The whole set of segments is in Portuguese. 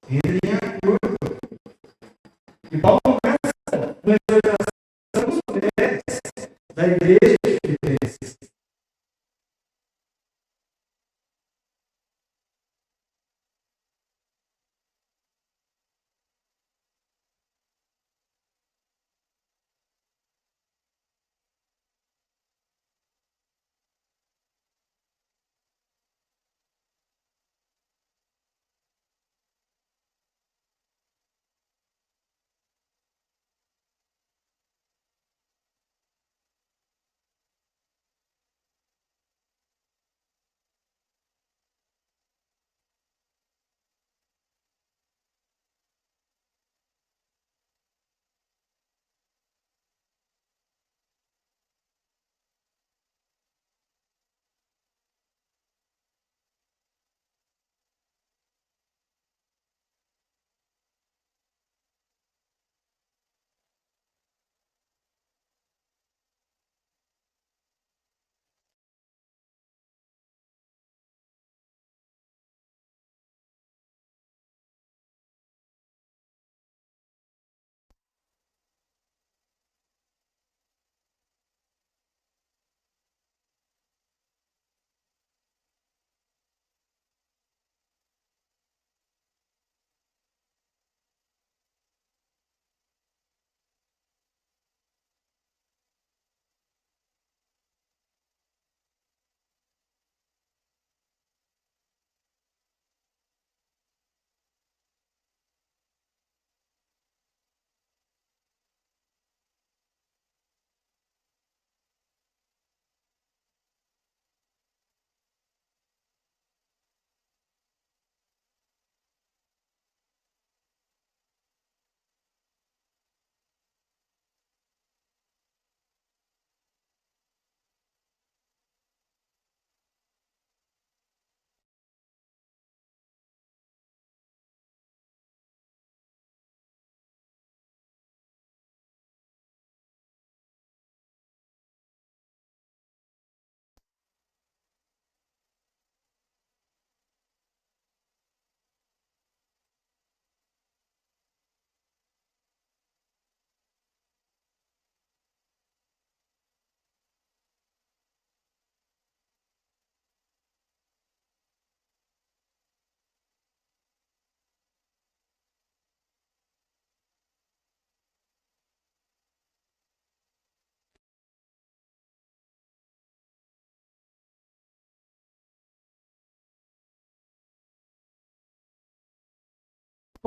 Entrem em acordo. E Paulo começa com a exortação dos mulheres da igreja de Filipenses.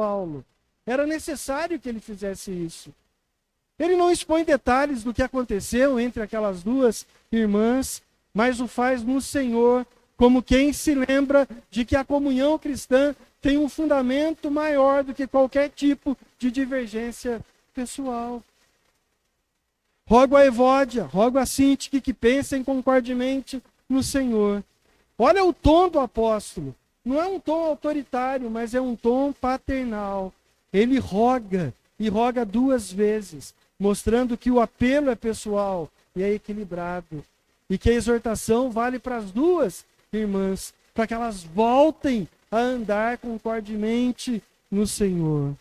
Paulo. Era necessário que ele fizesse isso. Ele não expõe detalhes do que aconteceu entre aquelas duas irmãs, mas o faz no Senhor, como quem se lembra de que a comunhão cristã tem um fundamento maior do que qualquer tipo de divergência pessoal. Rogo a Evódia, rogo a Sintique que pensem concordemente no Senhor. Olha o tom do apóstolo. Não é um tom autoritário, mas é um tom paternal. Ele roga, e roga duas vezes, mostrando que o apelo é pessoal e é equilibrado. E que a exortação vale para as duas irmãs, para que elas voltem a andar concordemente no Senhor.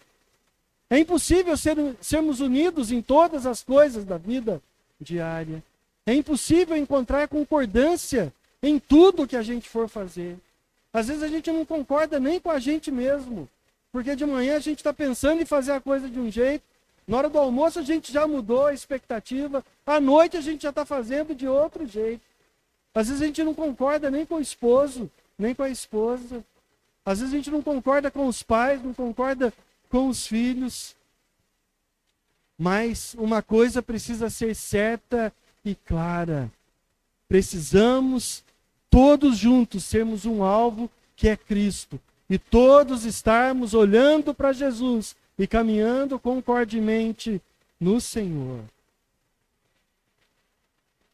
É impossível sermos unidos em todas as coisas da vida diária. É impossível encontrar concordância em tudo que a gente for fazer. Às vezes a gente não concorda nem com a gente mesmo. Porque de manhã a gente está pensando em fazer a coisa de um jeito, na hora do almoço a gente já mudou a expectativa, à noite a gente já está fazendo de outro jeito. Às vezes a gente não concorda nem com o esposo, nem com a esposa. Às vezes a gente não concorda com os pais, não concorda com os filhos. Mas uma coisa precisa ser certa e clara. Precisamos todos juntos sermos um alvo que é Cristo. E todos estarmos olhando para Jesus e caminhando concordemente no Senhor.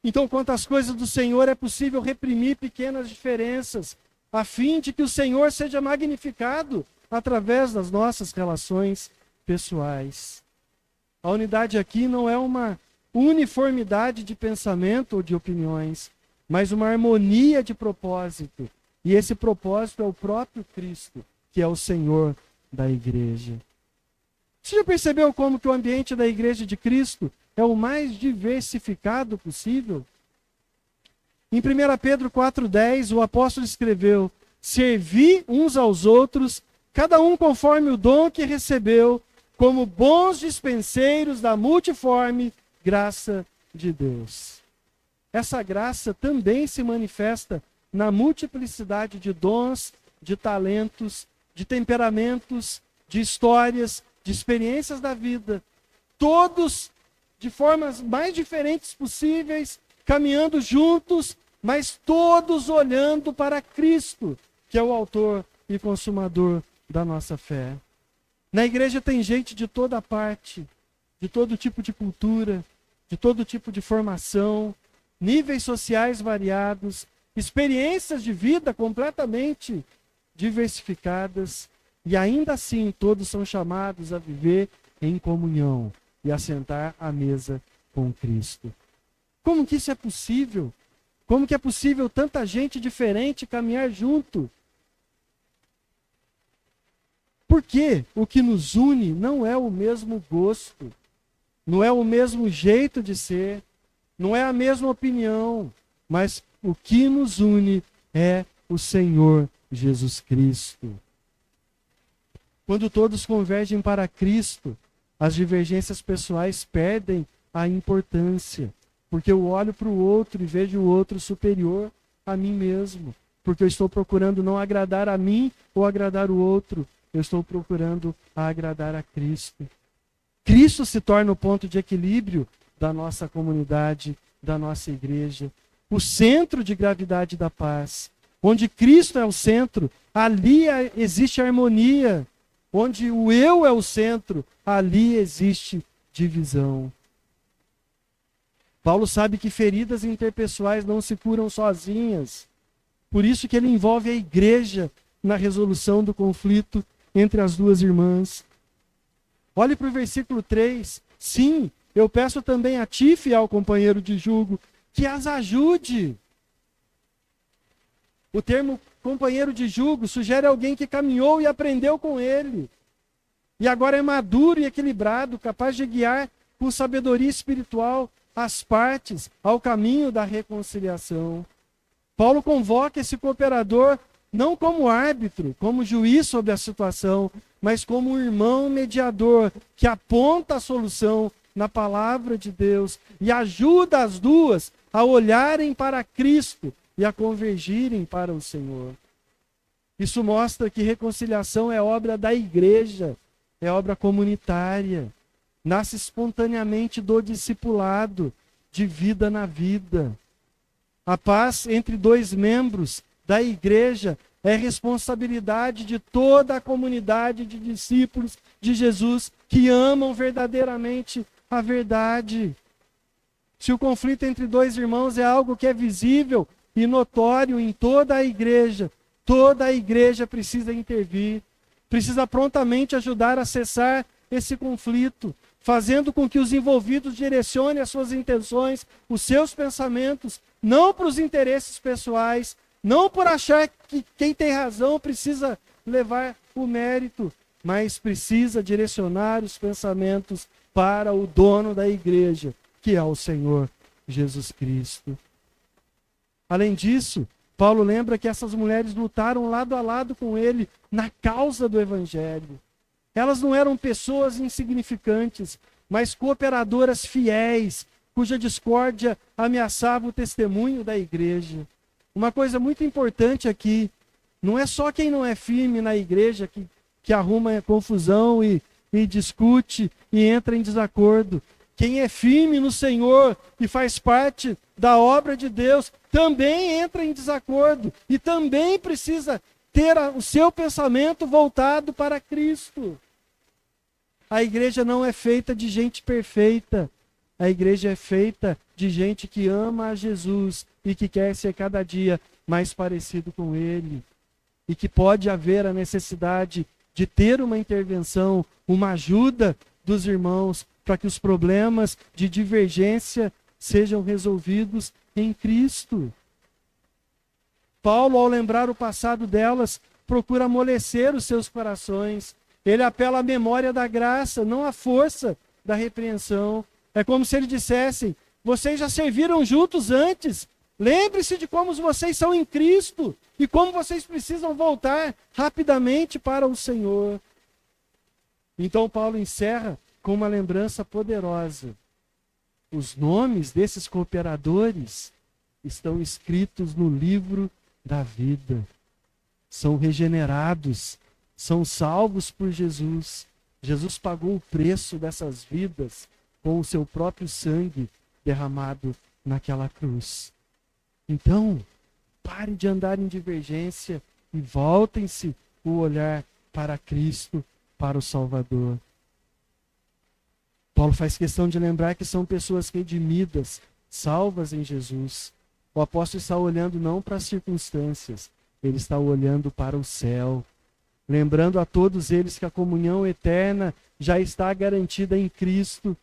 Então, quanto às coisas do Senhor, é possível reprimir pequenas diferenças, a fim de que o Senhor seja magnificado através das nossas relações pessoais. A unidade aqui não é uma uniformidade de pensamento ou de opiniões, mas uma harmonia de propósito. E esse propósito é o próprio Cristo, que é o Senhor da igreja. Você já percebeu como que o ambiente da igreja de Cristo é o mais diversificado possível? Em 1 Pedro 4,10, o apóstolo escreveu: servi uns aos outros, cada um conforme o dom que recebeu, como bons dispenseiros da multiforme graça de Deus. Essa graça também se manifesta na multiplicidade de dons, de talentos, de temperamentos, de histórias, de experiências da vida, todos de formas mais diferentes possíveis, caminhando juntos, mas todos olhando para Cristo, que é o autor e consumador da nossa fé. Na igreja tem gente de toda parte, de todo tipo de cultura, de todo tipo de formação, níveis sociais variados, experiências de vida completamente diversificadas, e ainda assim todos são chamados a viver em comunhão e a sentar à mesa com Cristo. Como que isso é possível? Como que é possível tanta gente diferente caminhar junto? Porque o que nos une não é o mesmo gosto, não é o mesmo jeito de ser, não é a mesma opinião, mas o que nos une é o Senhor Jesus Cristo. Quando todos convergem para Cristo, as divergências pessoais perdem a importância, porque eu olho para o outro e vejo o outro superior a mim mesmo, porque eu estou procurando não agradar a mim ou agradar o outro, eu estou procurando agradar a Cristo. Cristo se torna o ponto de equilíbrio da nossa comunidade, da nossa igreja, o centro de gravidade da paz. Onde Cristo é o centro, ali existe harmonia. Onde o eu é o centro, ali existe divisão. Paulo sabe que feridas interpessoais não se curam sozinhas. Por isso que ele envolve a igreja na resolução do conflito entre as duas irmãs. Olhe para o versículo 3. Sim, eu peço também a ti, fiel companheiro de jugo, que as ajude. O termo companheiro de jugo sugere alguém que caminhou e aprendeu com ele. E agora é maduro e equilibrado, capaz de guiar com sabedoria espiritual as partes ao caminho da reconciliação. Paulo convoca esse cooperador não como árbitro, como juiz sobre a situação, mas como um irmão mediador que aponta a solução na palavra de Deus e ajuda as duas a olharem para Cristo e a convergirem para o Senhor. Isso mostra que reconciliação é obra da igreja, é obra comunitária, nasce espontaneamente do discipulado, de vida na vida. A paz entre dois membros da igreja é responsabilidade de toda a comunidade de discípulos de Jesus que amam verdadeiramente a verdade. Se o conflito entre dois irmãos é algo que é visível e notório em toda a igreja precisa intervir, precisa prontamente ajudar a cessar esse conflito, fazendo com que os envolvidos direcionem as suas intenções, os seus pensamentos, não para os interesses pessoais, não por achar que quem tem razão precisa levar o mérito, mas precisa direcionar os pensamentos para o dono da igreja, que é o Senhor Jesus Cristo. Além disso, Paulo lembra que essas mulheres lutaram lado a lado com ele na causa do Evangelho. Elas não eram pessoas insignificantes, mas cooperadoras fiéis, cuja discórdia ameaçava o testemunho da igreja. Uma coisa muito importante aqui, não é só quem não é firme na igreja que arruma confusão e discute e entra em desacordo. Quem é firme no Senhor e faz parte da obra de Deus também entra em desacordo e também precisa ter o seu pensamento voltado para Cristo. A igreja não é feita de gente perfeita. A igreja é feita de gente que ama a Jesus e que quer ser cada dia mais parecido com Ele. E que pode haver a necessidade de ter uma intervenção, uma ajuda dos irmãos para que os problemas de divergência sejam resolvidos em Cristo. Paulo, ao lembrar o passado delas, procura amolecer os seus corações. Ele apela à memória da graça, não à força da repreensão. É como se ele dissesse: vocês já serviram juntos antes. Lembre-se de como vocês são em Cristo e como vocês precisam voltar rapidamente para o Senhor. Então Paulo encerra com uma lembrança poderosa. Os nomes desses cooperadores estão escritos no livro da vida. São regenerados, são salvos por Jesus. Jesus pagou o preço dessas vidas com o seu próprio sangue derramado naquela cruz. Então, pare de andar em divergência e voltem-se o olhar para Cristo, para o Salvador. Paulo faz questão de lembrar que são pessoas redimidas, salvas em Jesus. O apóstolo está olhando não para as circunstâncias, ele está olhando para o céu. Lembrando a todos eles que a comunhão eterna já está garantida em Cristo.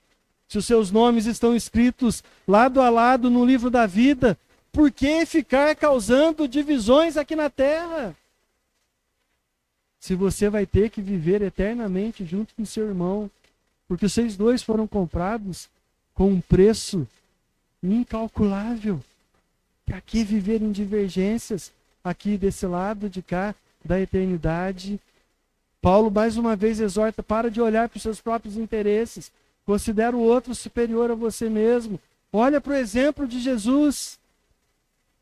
Se os seus nomes estão escritos lado a lado no livro da vida, por que ficar causando divisões aqui na terra? Se você vai ter que viver eternamente junto com seu irmão, porque vocês dois foram comprados com um preço incalculável. Para que viver em divergências aqui desse lado de cá da eternidade? Paulo mais uma vez exorta: para de olhar para os seus próprios interesses. Considera o outro superior a você mesmo. Olha para o exemplo de Jesus.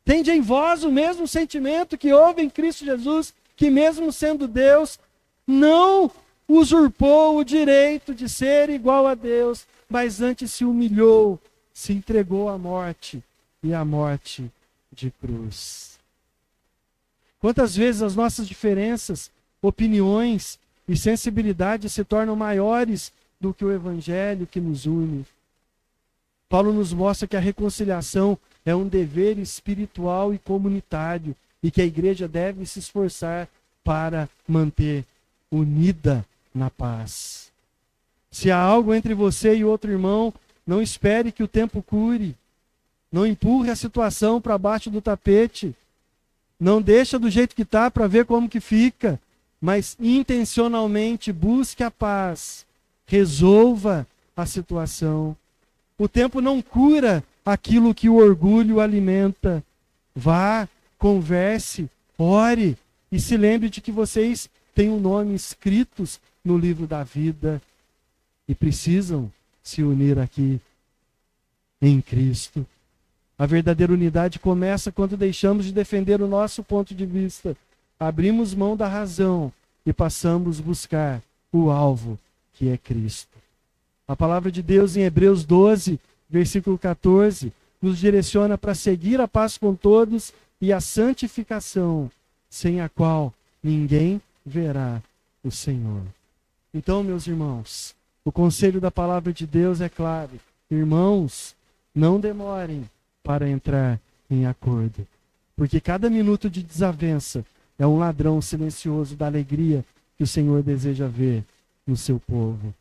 Tende em vós o mesmo sentimento que houve em Cristo Jesus, que mesmo sendo Deus, não usurpou o direito de ser igual a Deus, mas antes se humilhou, se entregou à morte, e à morte de cruz. Quantas vezes as nossas diferenças, opiniões e sensibilidades se tornam maiores do que o evangelho que nos une? Paulo nos mostra que a reconciliação é um dever espiritual e comunitário e que a igreja deve se esforçar para manter unida na paz. Se há algo entre você e outro irmão, não espere que o tempo cure. Não empurre a situação para baixo do tapete. Não deixa do jeito que está para ver como que fica. Mas intencionalmente busque a paz. Resolva a situação. O tempo não cura aquilo que o orgulho alimenta. Vá, converse, ore e se lembre de que vocês têm um nome escritos no livro da vida e precisam se unir aqui em Cristo. A verdadeira unidade começa quando deixamos de defender o nosso ponto de vista, abrimos mão da razão e passamos a buscar o alvo, que é Cristo. A palavra de Deus em Hebreus 12, versículo 14, nos direciona para seguir a paz com todos e a santificação, sem a qual ninguém verá o Senhor. Então, meus irmãos, o conselho da palavra de Deus é claro. Irmãos, não demorem para entrar em acordo, porque cada minuto de desavença é um ladrão silencioso da alegria que o Senhor deseja ver no seu povo.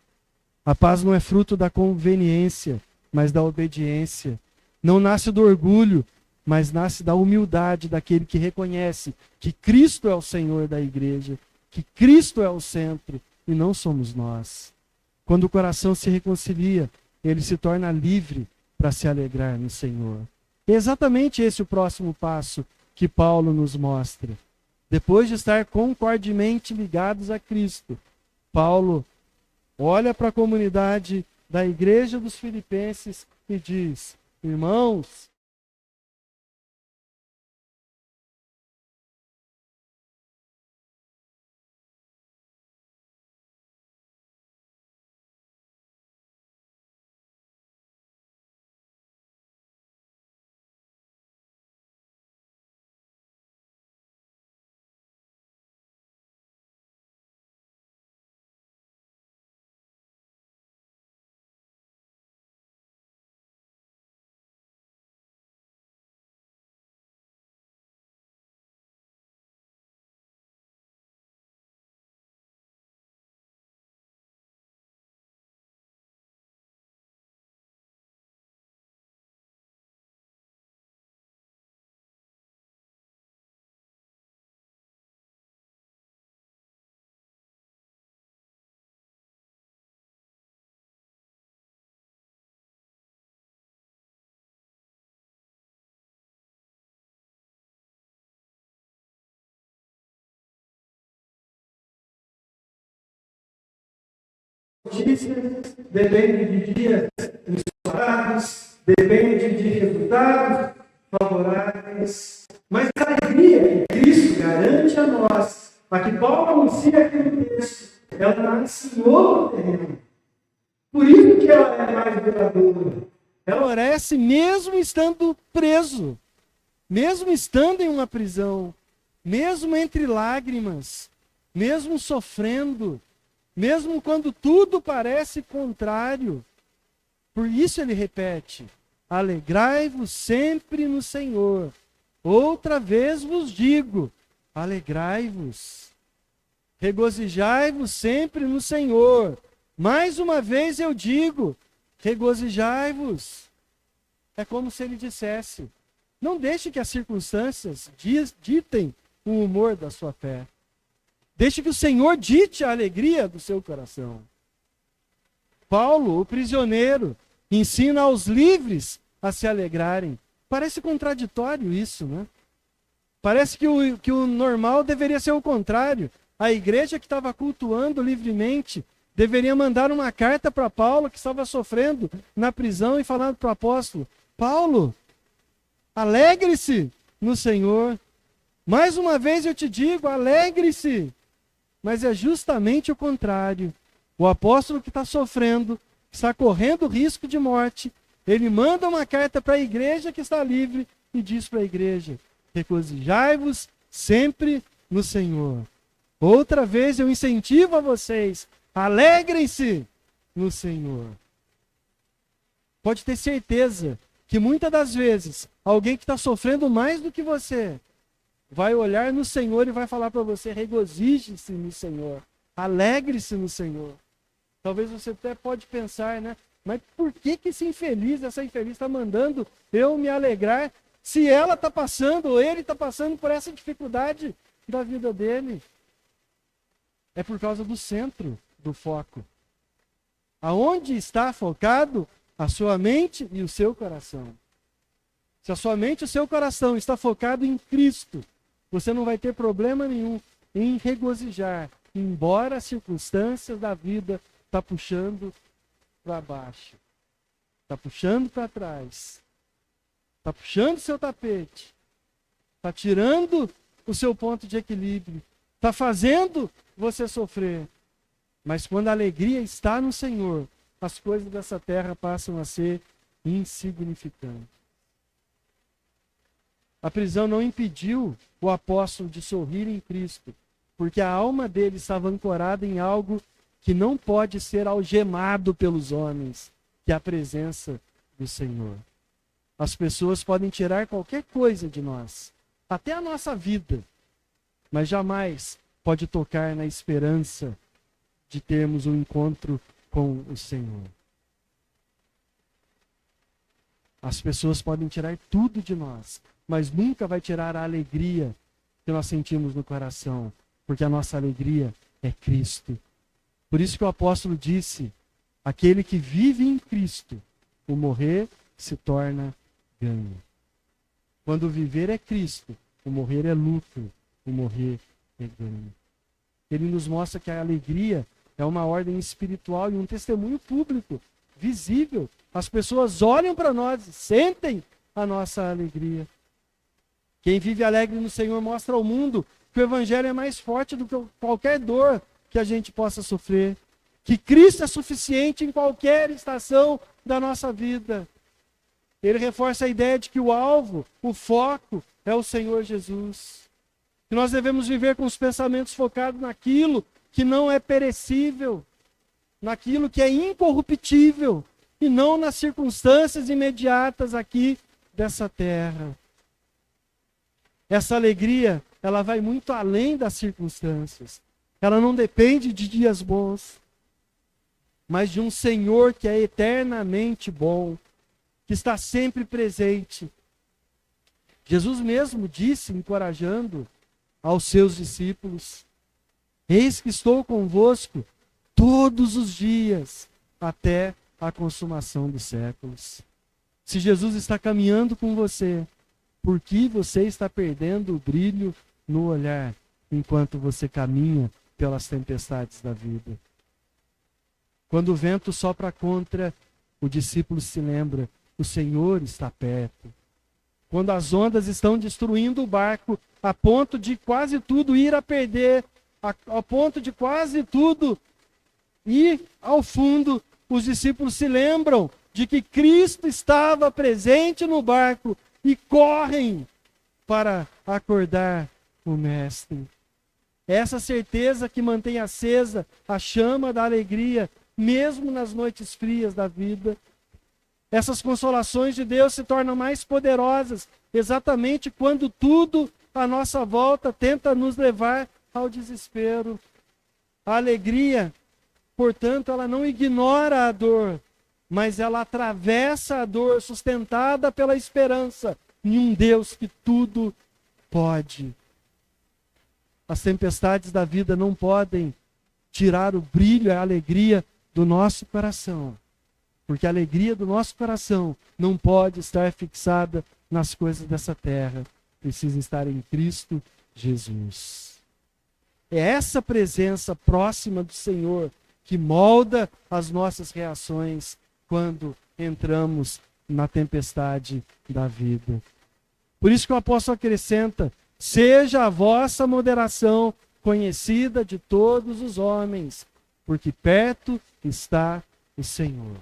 A paz não é fruto da conveniência, mas da obediência. Não nasce do orgulho, mas nasce da humildade daquele que reconhece que Cristo é o Senhor da igreja, que Cristo é o centro e não somos nós. Quando o coração se reconcilia, ele se torna livre para se alegrar no Senhor. É exatamente esse o próximo passo que Paulo nos mostra. Depois de estar concordemente ligados a Cristo, Paulo olha para a comunidade da igreja dos Filipenses e diz: irmãos, notícias, depende de dias ensolarados, depende de resultados favoráveis. Mas a alegria que Cristo garante a nós, a que Paulo anuncia aqui no texto, ela nasce em outro terreno. Por isso que ela é mais duradoura. ela floresce mesmo estando preso, mesmo estando em uma prisão, mesmo entre lágrimas, mesmo sofrendo, mesmo quando tudo parece contrário. Por isso ele repete: alegrai-vos sempre no Senhor. Outra vez vos digo, alegrai-vos. Regozijai-vos sempre no Senhor. Mais uma vez eu digo, regozijai-vos. É como se ele dissesse: não deixe que as circunstâncias ditem o humor da sua fé. Deixe que o Senhor dite a alegria do seu coração. Paulo, o prisioneiro, ensina aos livres a se alegrarem. Parece contraditório isso, né? Parece que o normal deveria ser o contrário. A igreja que estava cultuando livremente deveria mandar uma carta para Paulo, que estava sofrendo na prisão, e falar para o apóstolo: Paulo, alegre-se no Senhor. Mais uma vez eu te digo, alegre-se. Mas é justamente o contrário. O apóstolo que está sofrendo, está correndo risco de morte, ele manda uma carta para a igreja que está livre e diz para a igreja: regozijai-vos sempre no Senhor. Outra vez eu incentivo a vocês, alegrem-se no Senhor. Pode ter certeza que muitas das vezes, alguém que está sofrendo mais do que você, vai olhar no Senhor e vai falar para você: regozije-se no Senhor, alegre-se no Senhor. Talvez você até pode pensar, né? Mas por que essa infeliz está mandando eu me alegrar, se ela está passando, ou ele está passando por essa dificuldade da vida dele? É por causa do centro do foco. Aonde está focado a sua mente e o seu coração? Se a sua mente e o seu coração está focado em Cristo, você não vai ter problema nenhum em regozijar, embora as circunstâncias da vida está puxando para baixo, está puxando para trás, está puxando seu tapete, está tirando o seu ponto de equilíbrio, está fazendo você sofrer. Mas quando a alegria está no Senhor, as coisas dessa terra passam a ser insignificantes. A prisão não impediu o apóstolo de sorrir em Cristo, porque a alma dele estava ancorada em algo que não pode ser algemado pelos homens, que é a presença do Senhor. As pessoas podem tirar qualquer coisa de nós, até a nossa vida, mas jamais pode tocar na esperança de termos um encontro com o Senhor. As pessoas podem tirar tudo de nós, mas nunca vai tirar a alegria que nós sentimos no coração, porque a nossa alegria é Cristo. Por isso que o apóstolo disse: aquele que vive em Cristo, o morrer se torna ganho. Quando o viver é Cristo, o morrer é lucro, o morrer é ganho. Ele nos mostra que a alegria É uma ordem espiritual e um testemunho público, visível. As pessoas olham para nós e sentem a nossa alegria. Quem vive alegre no Senhor mostra ao mundo que o Evangelho é mais forte do que qualquer dor que a gente possa sofrer. Que Cristo é suficiente em qualquer estação da nossa vida. Ele reforça a ideia de que o alvo, o foco, é o Senhor Jesus. Que nós devemos viver com os pensamentos focados naquilo que não é perecível, naquilo que é incorruptível, e não nas circunstâncias imediatas aqui dessa terra. Essa alegria, ela vai muito além das circunstâncias. Ela não depende de dias bons, mas de um Senhor que é eternamente bom, que está sempre presente. Jesus mesmo disse, encorajando aos seus discípulos: eis que estou convosco todos os dias, até a consumação dos séculos. Se Jesus está caminhando com você, por que você está perdendo o brilho no olhar, enquanto você caminha pelas tempestades da vida? Quando o vento sopra contra, o discípulo se lembra: o Senhor está perto. Quando as ondas estão destruindo o barco, a ponto de quase tudo ir a perder, a ponto de quase tudo ir ao fundo, os discípulos se lembram de que Cristo estava presente no barco e correm para acordar o Mestre. Essa certeza que mantém acesa a chama da alegria, mesmo nas noites frias da vida. Essas consolações de Deus se tornam mais poderosas exatamente quando tudo à nossa volta tenta nos levar ao desespero. A alegria, portanto, ela não ignora a dor, mas ela atravessa a dor, sustentada pela esperança em um Deus que tudo pode. As tempestades da vida não podem tirar o brilho, a alegria do nosso coração. Porque a alegria do nosso coração não pode estar fixada nas coisas dessa terra. Precisa estar em Cristo Jesus. É essa presença próxima do Senhor que molda as nossas reações quando entramos na tempestade da vida. Por isso que o apóstolo acrescenta: seja a vossa moderação conhecida de todos os homens, porque perto está o Senhor.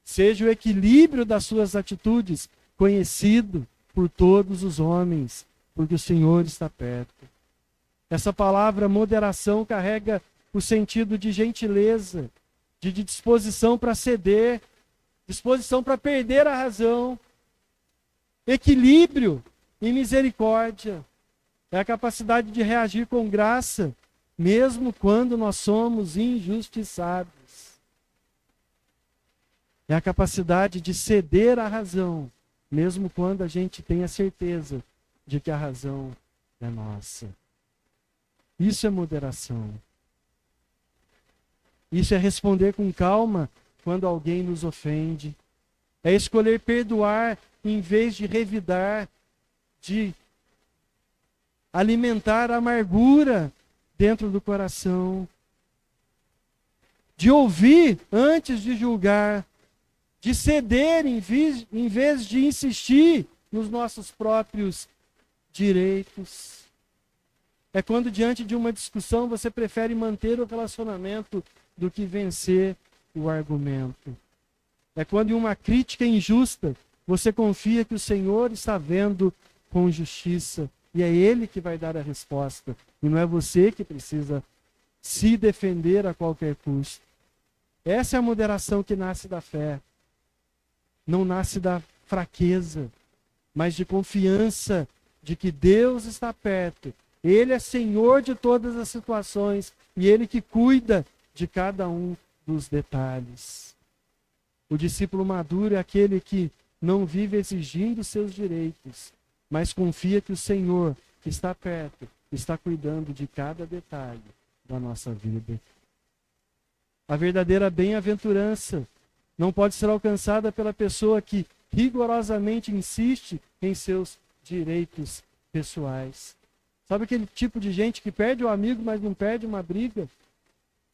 Seja o equilíbrio das suas atitudes conhecido por todos os homens, porque o Senhor está perto. Essa palavra moderação carrega o sentido de gentileza, de disposição para ceder, disposição para perder a razão. Equilíbrio e misericórdia. É a capacidade de reagir com graça, mesmo quando nós somos injustiçados. É a capacidade de ceder à razão, mesmo quando a gente tem a certeza de que a razão é nossa. Isso é moderação. Isso é responder com calma quando alguém nos ofende. É escolher perdoar em vez de revidar, de alimentar a amargura dentro do coração, de ouvir antes de julgar, de ceder em vez de insistir nos nossos próprios direitos. É quando, diante de uma discussão, você prefere manter o relacionamento do que vencer o argumento. É quando, em uma crítica injusta, você confia que o Senhor está vendo com justiça e é Ele que vai dar a resposta. E não é você que precisa se defender a qualquer custo. Essa é a moderação que nasce da fé. Não nasce da fraqueza, mas de confiança de que Deus está perto. Ele é Senhor de todas as situações e Ele que cuida de cada um dos detalhes. O discípulo maduro é aquele que não vive exigindo seus direitos, mas confia que o Senhor que está perto, está cuidando de cada detalhe da nossa vida. A verdadeira bem-aventurança não pode ser alcançada pela pessoa que rigorosamente insiste em seus direitos pessoais. Sabe aquele tipo de gente que perde o amigo, mas não perde uma briga?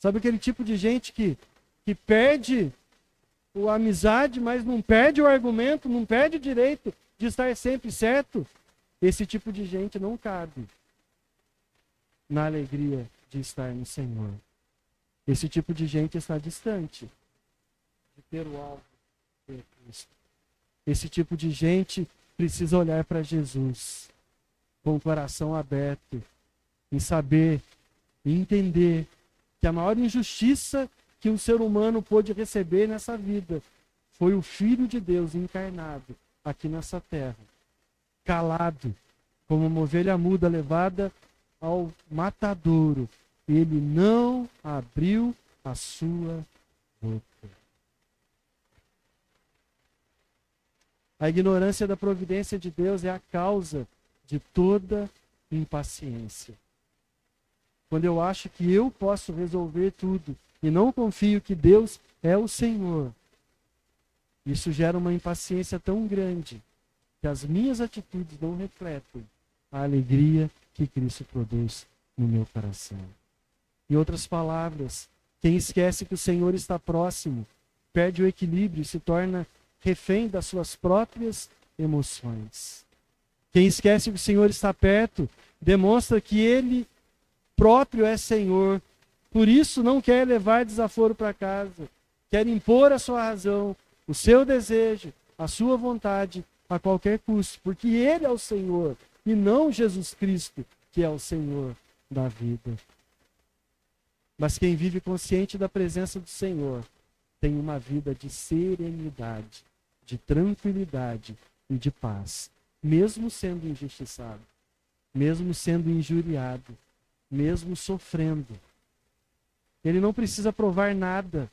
Sabe aquele tipo de gente que perde a amizade, mas não perde o argumento, não perde o direito de estar sempre certo? Esse tipo de gente não cabe na alegria de estar no Senhor. Esse tipo de gente está distante de ter o alvo de Cristo. Esse tipo de gente precisa olhar para Jesus com o coração aberto e saber e entender que a maior injustiça que um ser humano pôde receber nessa vida foi o Filho de Deus encarnado aqui nessa terra, calado, como uma ovelha muda levada ao matadouro. Ele não abriu a sua boca. A ignorância da providência de Deus é a causa de toda impaciência. Quando eu acho que eu posso resolver tudo e não confio que Deus é o Senhor, isso gera uma impaciência tão grande que as minhas atitudes não refletem a alegria que Cristo produz no meu coração. Em outras palavras, quem esquece que o Senhor está próximo, perde o equilíbrio e se torna refém das suas próprias emoções. Quem esquece que o Senhor está perto, demonstra que Ele próprio é Senhor. Por isso não quer levar desaforo para casa. Quer impor a sua razão, o seu desejo, a sua vontade a qualquer custo. Porque Ele é o Senhor e não Jesus Cristo, que é o Senhor da vida. Mas quem vive consciente da presença do Senhor tem uma vida de serenidade, de tranquilidade e de paz, mesmo sendo injustiçado, mesmo sendo injuriado, mesmo sofrendo. Ele não precisa provar nada,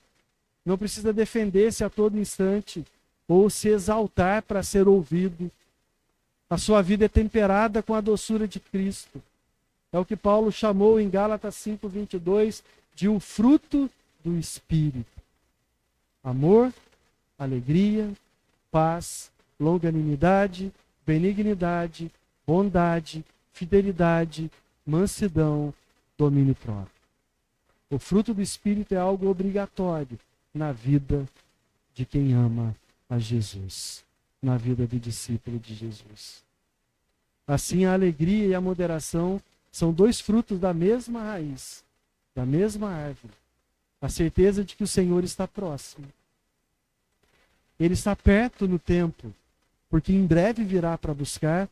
não precisa defender-se a todo instante ou se exaltar para ser ouvido. A sua vida é temperada com a doçura de Cristo. É o que Paulo chamou em Gálatas 5:22 de o fruto do Espírito. Amor, alegria, paz, longanimidade, benignidade, bondade, fidelidade, mansidão, domínio próprio. O fruto do Espírito é algo obrigatório na vida de quem ama a Jesus, na vida do discípulo de Jesus. Assim, a alegria e a moderação são dois frutos da mesma raiz, da mesma árvore. A certeza de que o Senhor está próximo. Ele está perto no tempo, porque em breve virá para buscar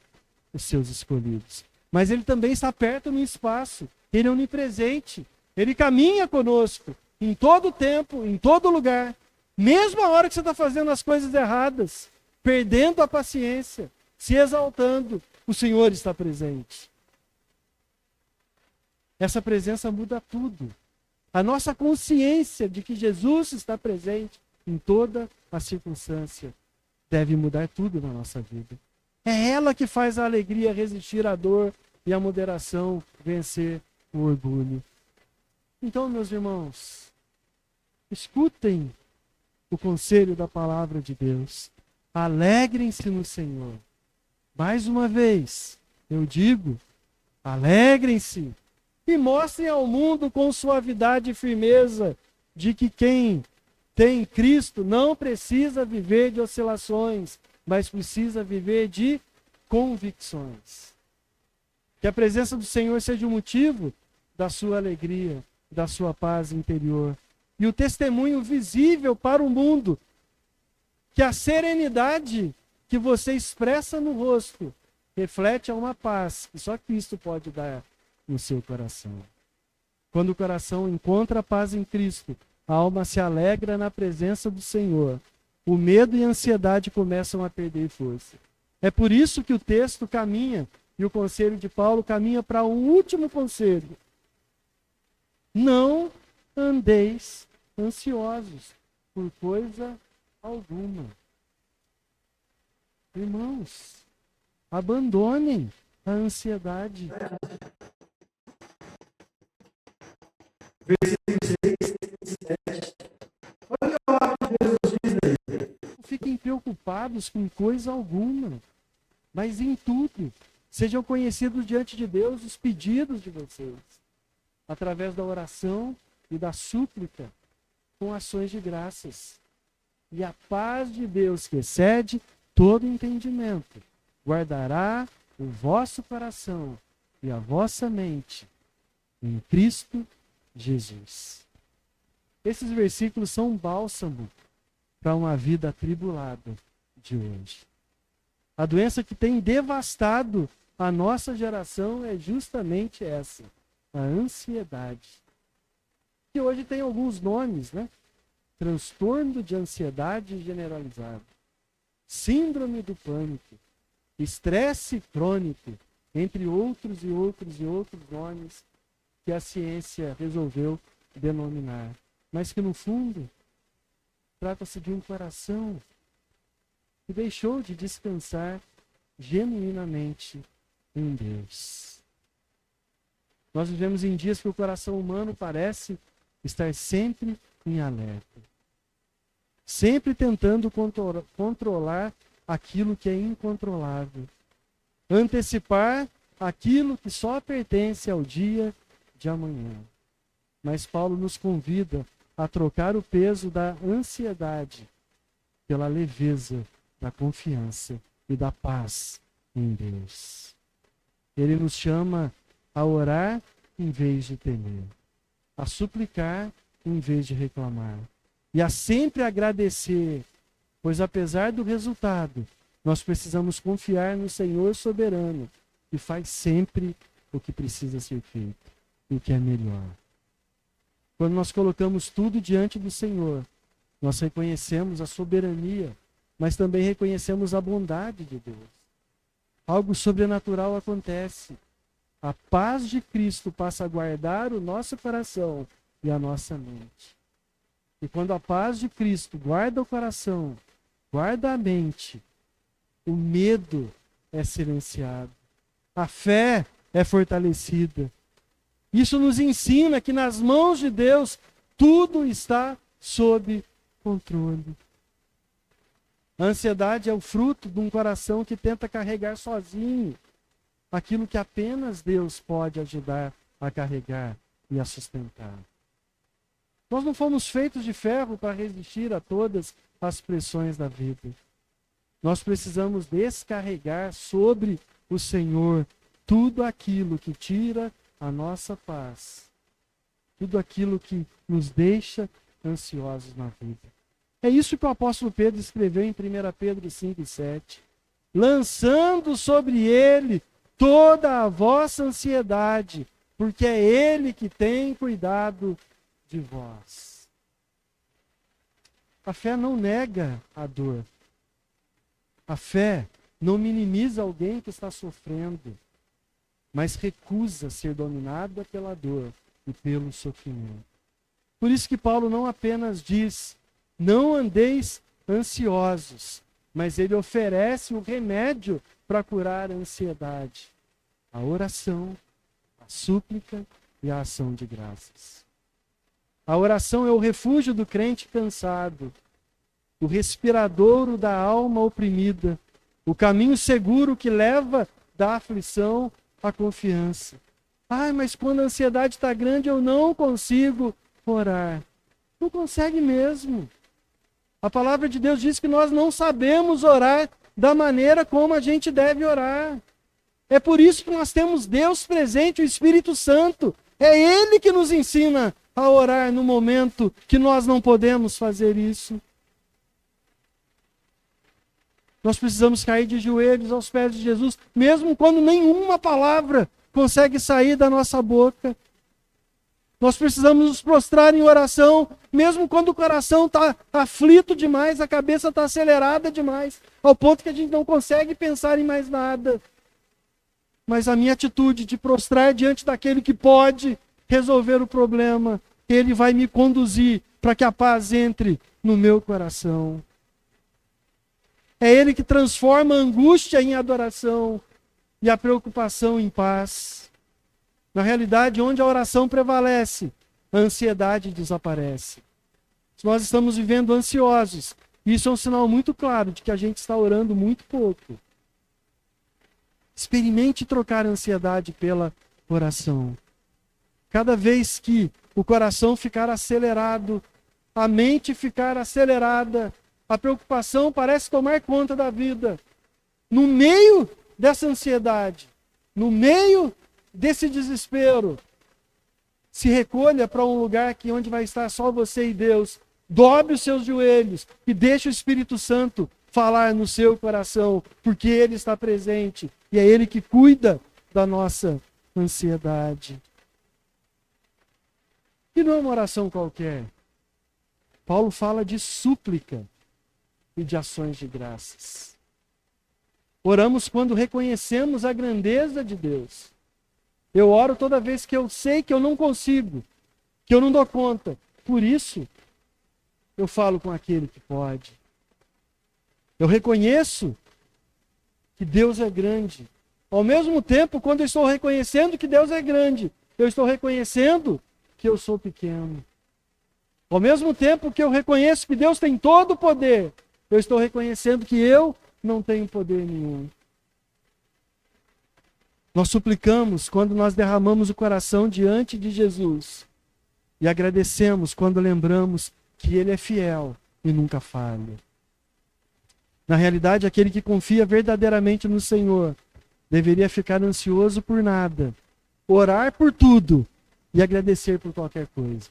os seus escolhidos. Mas Ele também está perto no espaço. Ele é onipresente. Ele caminha conosco em todo tempo, em todo lugar. Mesmo a hora que você está fazendo as coisas erradas, perdendo a paciência, se exaltando, o Senhor está presente. Essa presença muda tudo. A nossa consciência de que Jesus está presente em toda a circunstância deve mudar tudo na nossa vida. É ela que faz a alegria resistir à dor e a moderação vencer o orgulho. Então, meus irmãos, escutem o conselho da palavra de Deus. Alegrem-se no Senhor. Mais uma vez, eu digo, alegrem-se e mostrem ao mundo com suavidade e firmeza de que quem tem Cristo não precisa viver de oscilações, mas precisa viver de convicções. Que a presença do Senhor seja o motivo da sua alegria, da sua paz interior. E o testemunho visível para o mundo, que a serenidade que você expressa no rosto reflete a uma paz que só Cristo pode dar no seu coração. Quando o coração encontra a paz em Cristo, a alma se alegra na presença do Senhor. O medo e a ansiedade começam a perder força. É por isso que o texto caminha, e o conselho de Paulo caminha para um último conselho. Não andeis ansiosos por coisa alguma. Irmãos, abandonem a ansiedade. Olha a palavra de Deus diz aí. Não fiquem preocupados com coisa alguma, mas em tudo sejam conhecidos diante de Deus os pedidos de vocês, através da oração e da súplica com ações de graças. E a paz de Deus, que excede todo entendimento, guardará o vosso coração e a vossa mente em Cristo Jesus. Esses versículos são um bálsamo para uma vida atribulada de hoje. A doença que tem devastado a nossa geração é justamente essa, a ansiedade. Que hoje tem alguns nomes, né? Transtorno de ansiedade generalizado, síndrome do pânico, estresse crônico, entre outros e outros e outros nomes que a ciência resolveu denominar. Mas que no fundo, trata-se de um coração que deixou de descansar genuinamente em Deus. Nós vivemos em dias que o coração humano parece estar sempre em alerta. Sempre tentando controlar aquilo que é incontrolável. Antecipar aquilo que só pertence ao dia de amanhã. Mas Paulo nos convida a trocar o peso da ansiedade pela leveza da confiança e da paz em Deus. Ele nos chama a orar em vez de temer, a suplicar em vez de reclamar, e a sempre agradecer, pois apesar do resultado, nós precisamos confiar no Senhor soberano, que faz sempre o que precisa ser feito, o que é melhor. Quando nós colocamos tudo diante do Senhor, nós reconhecemos a soberania, mas também reconhecemos a bondade de Deus. Algo sobrenatural acontece. A paz de Cristo passa a guardar o nosso coração e a nossa mente. E quando a paz de Cristo guarda o coração, guarda a mente, o medo é silenciado. A fé é fortalecida. Isso nos ensina que nas mãos de Deus tudo está sob controle. A ansiedade é o fruto de um coração que tenta carregar sozinho aquilo que apenas Deus pode ajudar a carregar e a sustentar. Nós não fomos feitos de ferro para resistir a todas as pressões da vida. Nós precisamos descarregar sobre o Senhor tudo aquilo que tira a nossa paz, tudo aquilo que nos deixa ansiosos na vida. É isso que o apóstolo Pedro escreveu em 1 Pedro 5:7. Lançando sobre ele toda a vossa ansiedade, porque é ele que tem cuidado de vós. A fé não nega a dor. A fé não minimiza alguém que está sofrendo, mas recusa ser dominada pela dor e pelo sofrimento. Por isso que Paulo não apenas diz, não andeis ansiosos, mas ele oferece o remédio para curar a ansiedade. A oração, a súplica e a ação de graças. A oração é o refúgio do crente cansado, o respiradouro da alma oprimida, o caminho seguro que leva da aflição à confiança. Mas quando a ansiedade está grande eu não consigo orar. Não consegue mesmo. A palavra de Deus diz que nós não sabemos orar da maneira como a gente deve orar. É por isso que nós temos Deus presente, o Espírito Santo. É Ele que nos ensina a orar no momento que nós não podemos fazer isso. Nós precisamos cair de joelhos aos pés de Jesus, mesmo quando nenhuma palavra consegue sair da nossa boca. Nós precisamos nos prostrar em oração, mesmo quando o coração está aflito demais, a cabeça está acelerada demais, ao ponto que a gente não consegue pensar em mais nada. Mas a minha atitude de prostrar diante daquele que pode resolver o problema, ele vai me conduzir para que a paz entre no meu coração. É ele que transforma a angústia em adoração e a preocupação em paz. Na realidade, onde a oração prevalece, a ansiedade desaparece. Se nós estamos vivendo ansiosos, isso é um sinal muito claro de que a gente está orando muito pouco. Experimente trocar a ansiedade pela oração. cada vez que o coração ficar acelerado, a mente ficar acelerada, a preocupação parece tomar conta da vida. No meio dessa ansiedade, no meio desse desespero, se recolha para um lugar onde vai estar só você e Deus. Dobre os seus joelhos e deixe o Espírito Santo falar no seu coração, porque Ele está presente e é Ele que cuida da nossa ansiedade. E não é uma oração qualquer. Paulo fala de súplica e de ações de graças. Oramos quando reconhecemos a grandeza de Deus. Eu oro toda vez que eu sei que eu não consigo, que eu não dou conta. Por isso, eu falo com aquele que pode. Eu reconheço que Deus é grande. Ao mesmo tempo, quando eu estou reconhecendo que Deus é grande, eu estou reconhecendo que eu sou pequeno. Ao mesmo tempo que eu reconheço que Deus tem todo o poder, eu estou reconhecendo que eu não tenho poder nenhum. Nós suplicamos quando nós derramamos o coração diante de Jesus. E agradecemos quando lembramos que Ele é fiel e nunca falha. Na realidade, aquele que confia verdadeiramente no Senhor deveria ficar ansioso por nada, orar por tudo e agradecer por qualquer coisa.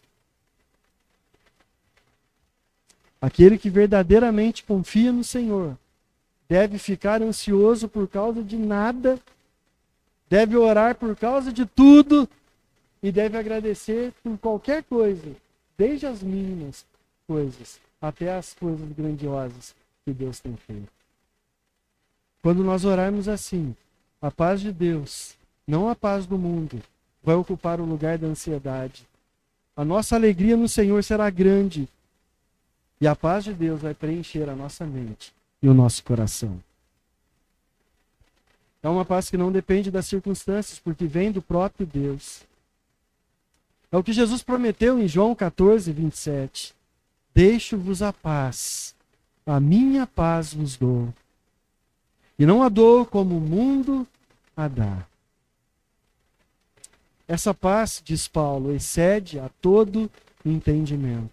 Aquele que verdadeiramente confia no Senhor deve ficar ansioso por causa de nada, deve orar por causa de tudo e deve agradecer por qualquer coisa, desde as mínimas coisas até as coisas grandiosas que Deus tem feito. Quando nós orarmos assim, a paz de Deus, não a paz do mundo, vai ocupar o lugar da ansiedade. A nossa alegria no Senhor será grande e a paz de Deus vai preencher a nossa mente e o nosso coração. É uma paz que não depende das circunstâncias, porque vem do próprio Deus. É o que Jesus prometeu em João 14, 27. Deixo-vos a paz, a minha paz vos dou. E não a dou como o mundo a dá. Essa paz, diz Paulo, excede a todo entendimento.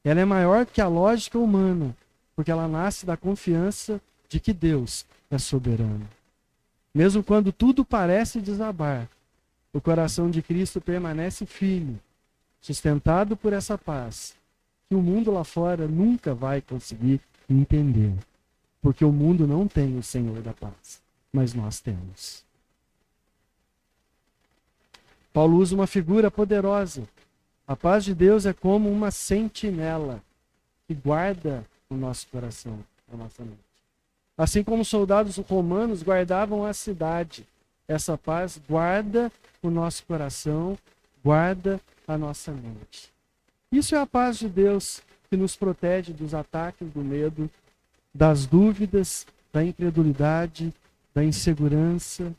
Ela é maior que a lógica humana, porque ela nasce da confiança de que Deus é soberano. Mesmo quando tudo parece desabar, o coração de Cristo permanece firme, sustentado por essa paz, que o mundo lá fora nunca vai conseguir entender. Porque o mundo não tem o Senhor da paz, mas nós temos. Paulo usa uma figura poderosa. A paz de Deus é como uma sentinela que guarda o nosso coração, a nossa mente. Assim como os soldados romanos guardavam a cidade, essa paz guarda o nosso coração, guarda a nossa mente. Isso é a paz de Deus que nos protege dos ataques do medo, das dúvidas, da incredulidade, da insegurança.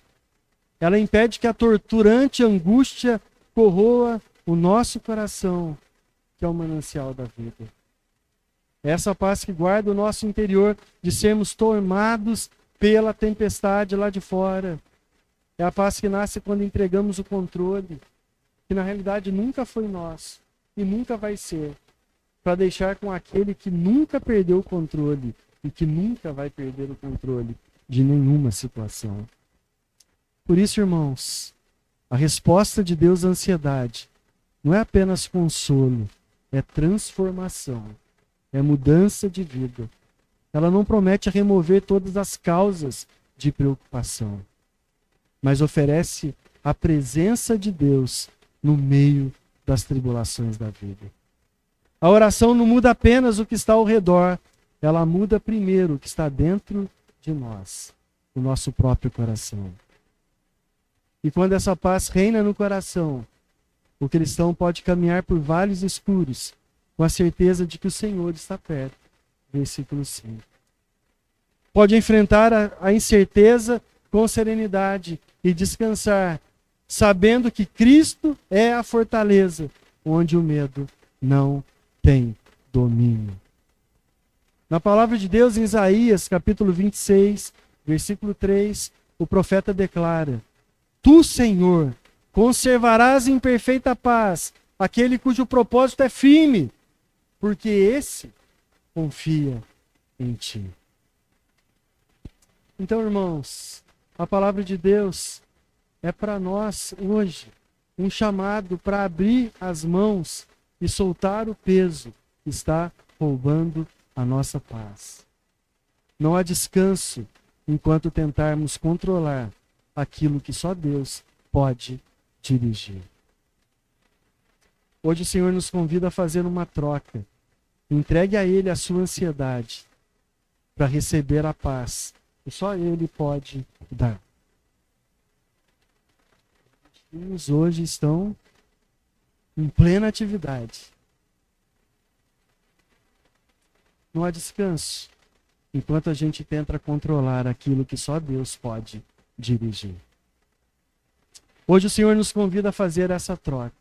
Ela impede que a torturante angústia corroa o nosso coração, que é o manancial da vida. É essa paz que guarda o nosso interior de sermos tomados pela tempestade lá de fora. É a paz que nasce quando entregamos o controle, que na realidade nunca foi nosso e nunca vai ser, para deixar com aquele que nunca perdeu o controle e que nunca vai perder o controle de nenhuma situação. Por isso, irmãos, a resposta de Deus à ansiedade não é apenas consolo, é transformação, é mudança de vida. Ela não promete remover todas as causas de preocupação, mas oferece a presença de Deus no meio das tribulações da vida. A oração não muda apenas o que está ao redor, ela muda primeiro o que está dentro de nós, o nosso próprio coração. E quando essa paz reina no coração, o cristão pode caminhar por vales escuros, com a certeza de que o Senhor está perto. Versículo 5. Pode enfrentar a incerteza com serenidade e descansar, sabendo que Cristo é a fortaleza, onde o medo não tem domínio. Na palavra de Deus, em Isaías, capítulo 26, versículo 3, o profeta declara: Tu, Senhor, conservarás em perfeita paz aquele cujo propósito é firme, porque esse confia em ti. Então, irmãos, a palavra de Deus é para nós hoje um chamado para abrir as mãos e soltar o peso que está roubando a nossa paz. Não há descanso enquanto tentarmos controlar aquilo que só Deus pode dirigir. Hoje o Senhor nos convida a fazer uma troca. Entregue a Ele a sua ansiedade para receber a paz que só Ele pode dar. Os hoje estão em plena atividade. Não há descanso enquanto a gente tenta controlar aquilo que só Deus pode dirigir. Hoje o Senhor nos convida a fazer essa troca.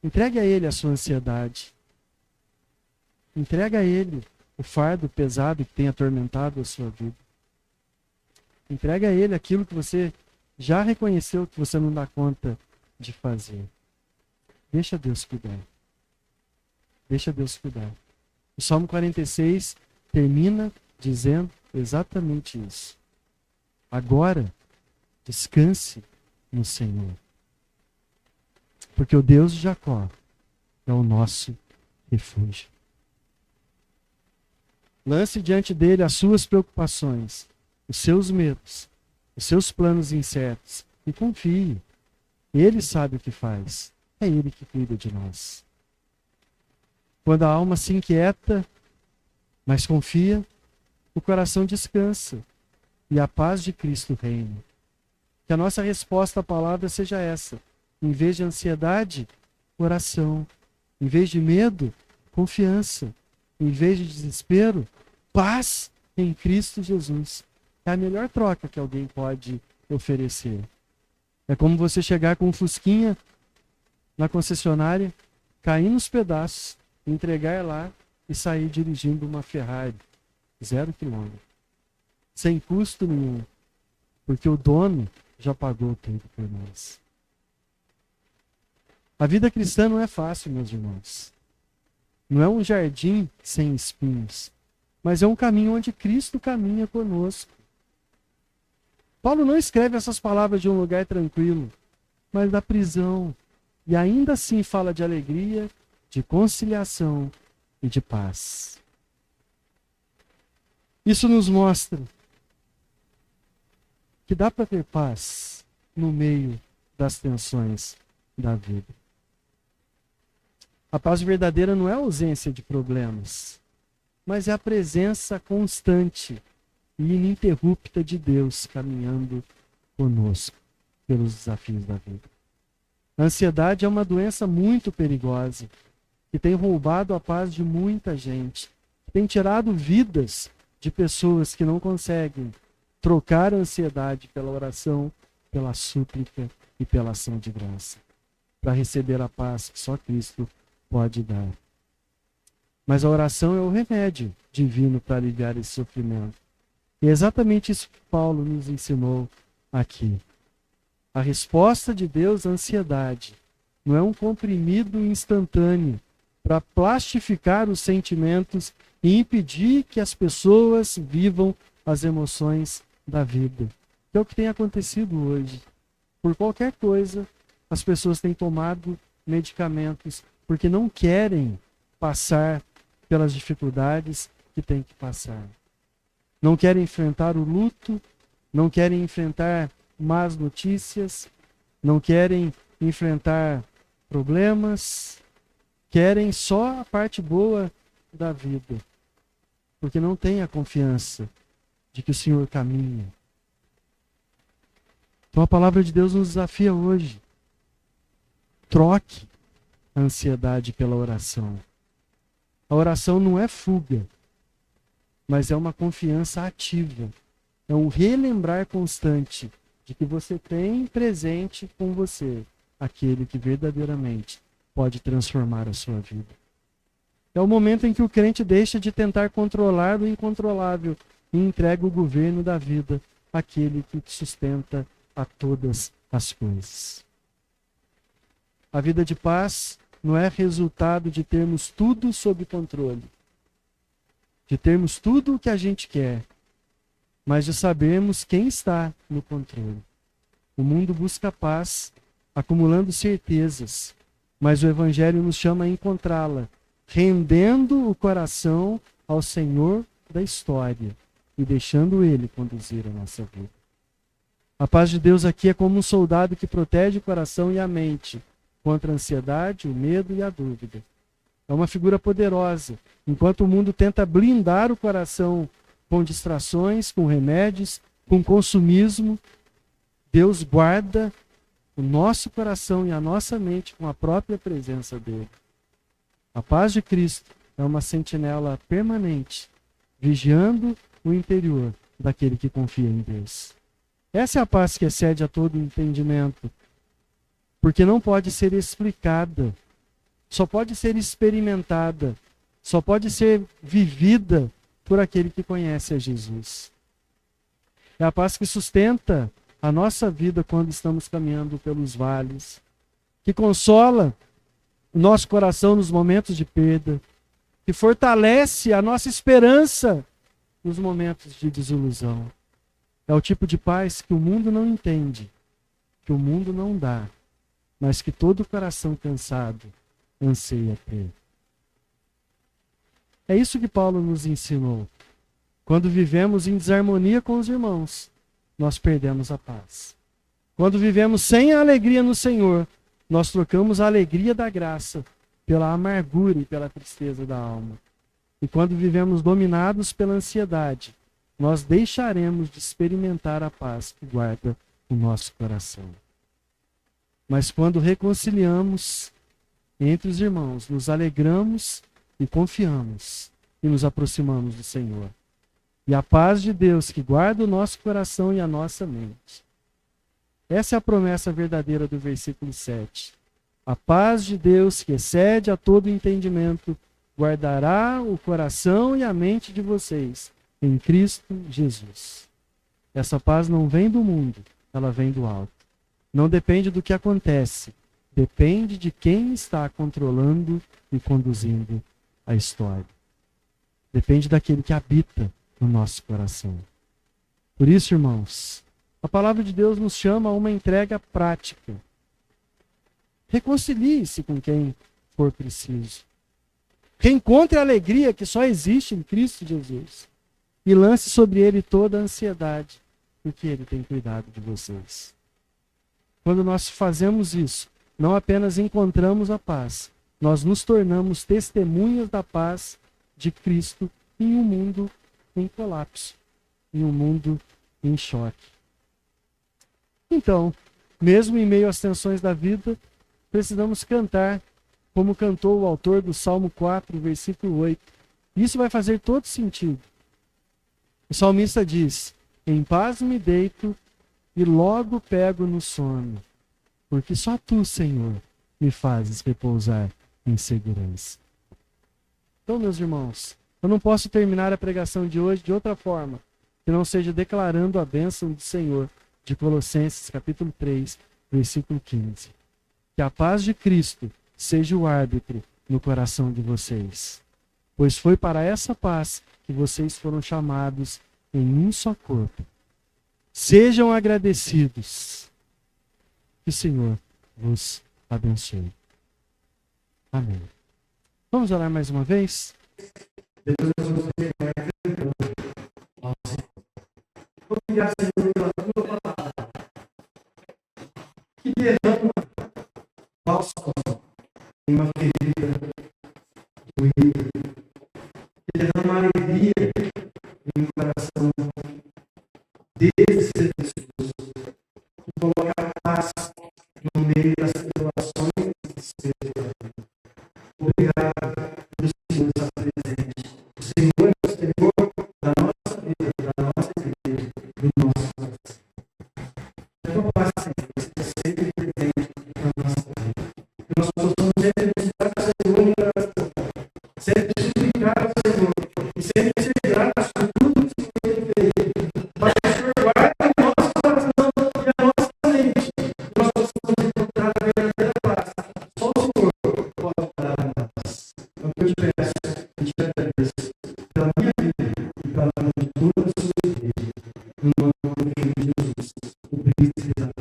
Entregue a Ele a sua ansiedade. Entregue a Ele o fardo pesado que tem atormentado a sua vida. Entregue a Ele aquilo que você já reconheceu que você não dá conta de fazer. Deixa Deus cuidar. Deixa Deus cuidar. O Salmo 46 termina dizendo exatamente isso. Agora, descanse no Senhor. Porque o Deus de Jacó é o nosso refúgio. Lance diante dele as suas preocupações, os seus medos, os seus planos incertos e confie. Ele sabe o que faz. É Ele que cuida de nós. Quando a alma se inquieta, mas confia, o coração descansa e a paz de Cristo reina. Que a nossa resposta à palavra seja essa. Em vez de ansiedade, oração. Em vez de medo, confiança. Em vez de desespero, paz em Cristo Jesus. É a melhor troca que alguém pode oferecer. É como você chegar com um fusquinha na concessionária, cair nos pedaços, entregar lá e sair dirigindo uma Ferrari 0 km. Sem custo nenhum. Porque o dono já pagou tudo por nós. A vida cristã não é fácil, meus irmãos. Não é um jardim sem espinhos, mas é um caminho onde Cristo caminha conosco. Paulo não escreve essas palavras de um lugar tranquilo, mas da prisão. E ainda assim fala de alegria, de conciliação e de paz. Isso nos mostra que dá para ter paz no meio das tensões da vida. A paz verdadeira não é a ausência de problemas, mas é a presença constante e ininterrupta de Deus caminhando conosco pelos desafios da vida. A ansiedade é uma doença muito perigosa, que tem roubado a paz de muita gente, que tem tirado vidas de pessoas que não conseguem trocar a ansiedade pela oração, pela súplica e pela ação de graça, para receber a paz que só Cristo pode dar. Mas a oração é o remédio divino para aliviar esse sofrimento. E é exatamente isso que Paulo nos ensinou aqui. A resposta de Deus à ansiedade não é um comprimido instantâneo para plastificar os sentimentos e impedir que as pessoas vivam as emoções da vida. Que é o que tem acontecido hoje. Por qualquer coisa, as pessoas têm tomado medicamentos porque não querem passar pelas dificuldades que têm que passar. Não querem enfrentar o luto, não querem enfrentar más notícias, não querem enfrentar problemas, querem só a parte boa da vida, porque não têm a confiança de que o Senhor caminha. Então a palavra de Deus nos desafia hoje. Troque a ansiedade pela oração. A oração não é fuga, mas é uma confiança ativa. É um relembrar constante de que você tem presente com você aquele que verdadeiramente pode transformar a sua vida. É o momento em que o crente deixa de tentar controlar o incontrolável e entrega o governo da vida àquele que sustenta a todas as coisas. A vida de paz não é resultado de termos tudo sob controle, de termos tudo o que a gente quer, mas de sabermos quem está no controle. O mundo busca paz, acumulando certezas, mas o Evangelho nos chama a encontrá-la, rendendo o coração ao Senhor da história e deixando Ele conduzir a nossa vida. A paz de Deus aqui é como um soldado que protege o coração e a mente contra a ansiedade, o medo e a dúvida. É uma figura poderosa. Enquanto o mundo tenta blindar o coração com distrações, com remédios, com consumismo, Deus guarda o nosso coração e a nossa mente com a própria presença dele. A paz de Cristo é uma sentinela permanente, vigiando o interior daquele que confia em Deus. Essa é a paz que excede a todo entendimento, porque não pode ser explicada, só pode ser experimentada, só pode ser vivida por aquele que conhece a Jesus. É a paz que sustenta a nossa vida quando estamos caminhando pelos vales, que consola o nosso coração nos momentos de perda, que fortalece a nossa esperança nos momentos de desilusão. É o tipo de paz que o mundo não entende, que o mundo não dá, mas que todo coração cansado anseia ter. É isso que Paulo nos ensinou. Quando vivemos em desarmonia com os irmãos, nós perdemos a paz. Quando vivemos sem a alegria no Senhor, nós trocamos a alegria da graça pela amargura e pela tristeza da alma. E quando vivemos dominados pela ansiedade, nós deixaremos de experimentar a paz que guarda o nosso coração. Mas quando reconciliamos entre os irmãos, nos alegramos e confiamos e nos aproximamos do Senhor. E a paz de Deus que guarda o nosso coração e a nossa mente. Essa é a promessa verdadeira do versículo 7. A paz de Deus que excede a todo entendimento guardará o coração e a mente de vocês em Cristo Jesus. Essa paz não vem do mundo, ela vem do alto. Não depende do que acontece, depende de quem está controlando e conduzindo a história. Depende daquele que habita no nosso coração. Por isso, irmãos, a palavra de Deus nos chama a uma entrega prática. Reconcilie-se com quem for preciso. Reencontre a alegria que só existe em Cristo Jesus. E lance sobre ele toda a ansiedade, porque ele tem cuidado de vocês. Quando nós fazemos isso, não apenas encontramos a paz, nós nos tornamos testemunhas da paz de Cristo em um mundo em colapso, em um mundo em choque. Então, mesmo em meio às tensões da vida, precisamos cantar como cantou o autor do Salmo 4, versículo 8. Isso vai fazer todo sentido. O salmista diz: em paz me deito e logo pego no sono, porque só tu, Senhor, me fazes repousar em segurança. Então, meus irmãos, eu não posso terminar a pregação de hoje de outra forma que não seja declarando a bênção do Senhor de Colossenses capítulo 3, versículo 15. Que a paz de Cristo seja o árbitro no coração de vocês, pois foi para essa paz que vocês foram chamados em um só corpo. Sejam agradecidos. Que o Senhor vos abençoe. Amém. Vamos orar mais uma vez? Obrigado, Senhor, pela tua palavra, que derrama bálsamo em uma ferida doída, que derrama alegria em um coração desesperançoso, que coloca paz no meio das tribulações e desespero. Obrigado por Senhor estar presente. O Senhor é o Senhor da nossa vida, da nossa igreja, do nosso coração. A tua paz, Senhor, esteja sempre presente na nossa vida. Que nós possamos sempre buscar o Senhor em oração, sempre suplicar ao Senhor e sempre ser gratos por tudo que o Senhor tem feito. Mas o Senhor guarda o nosso coração e a nossa mente nome de Jesus, o príncipe da